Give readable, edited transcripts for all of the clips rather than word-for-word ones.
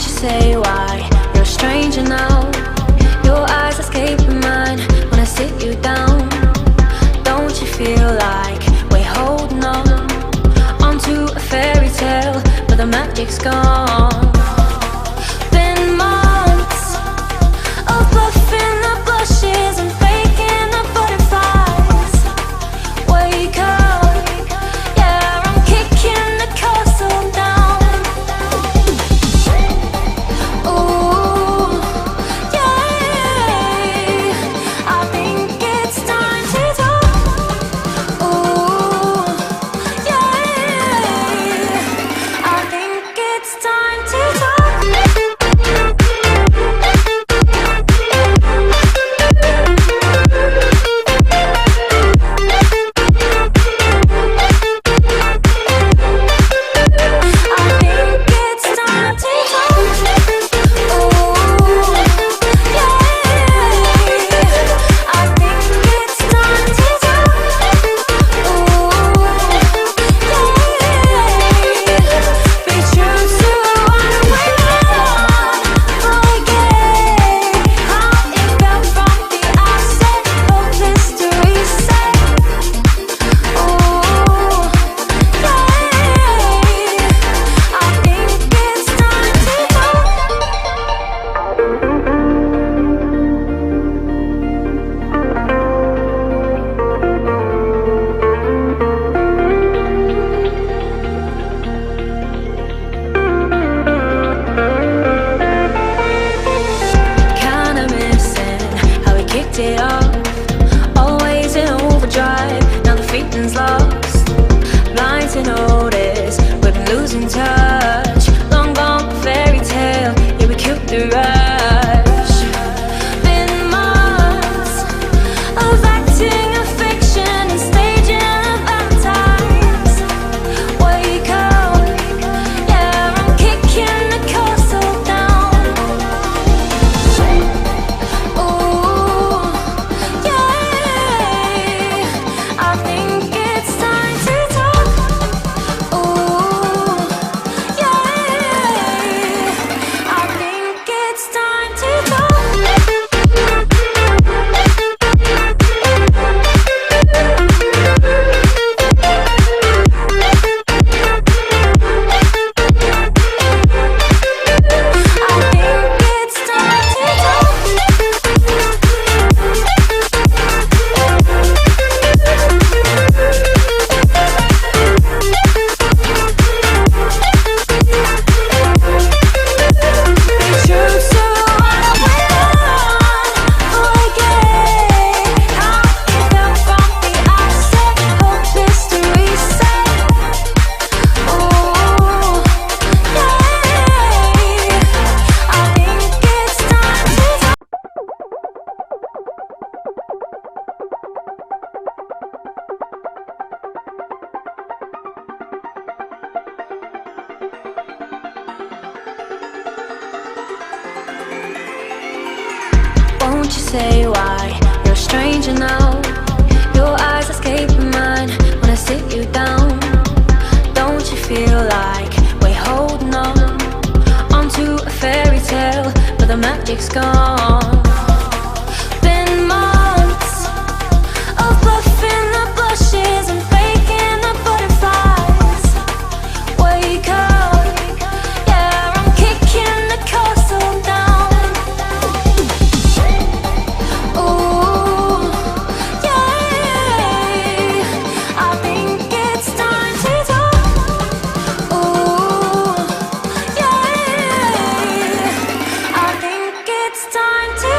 say why you're a stranger now. Your eyes escaping mine when I sit you down. Don't you feel like we're holding on onto a fairy tale, but the magic's gone? Been months of bluffing the blushes and faking the butterflies. Wake up, yeah, I'm kicking the castle down. Ooh, yeah, I think it's time to talk. Ooh, yeah, I think it's time to talk. Won't you say why you're a stranger now? Your eyes escaping mine when I sit you down. Don't you feel like we're holding on onto a fairy tale, but the magic's gone? Been months of bluffing the blushes and faking the butterflies. Wake up, yeah, I'm kicking the castle down. Ooh, yeah, I think it's time to talk. Ooh, yeah, I think it's time to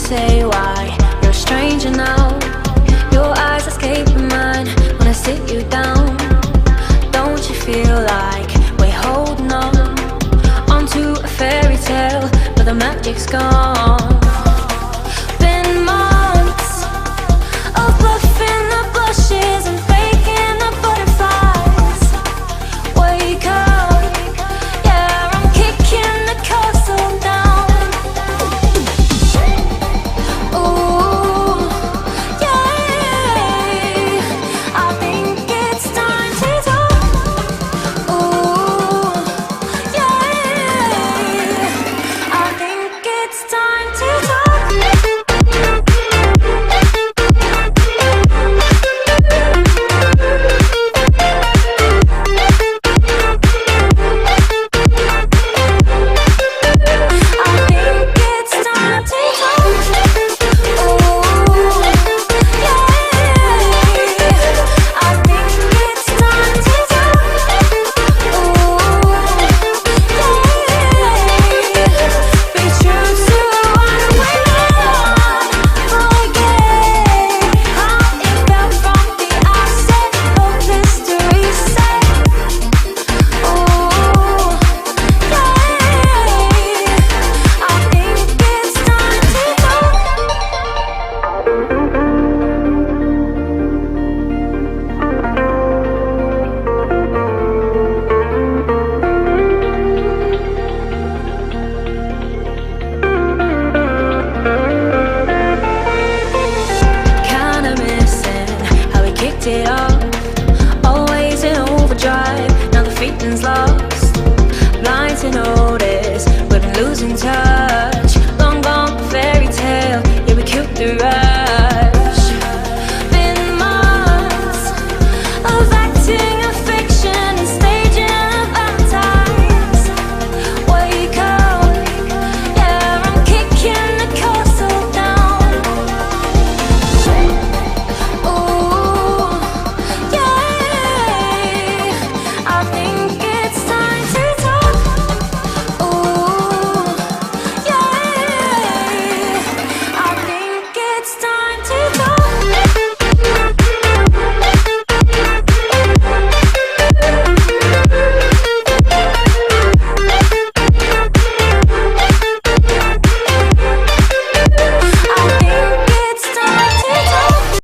say why you're a stranger now? Your eyes escaping mine when I sit you down. Don't you feel like we're holding on onto a fairy tale, but the magic's gone?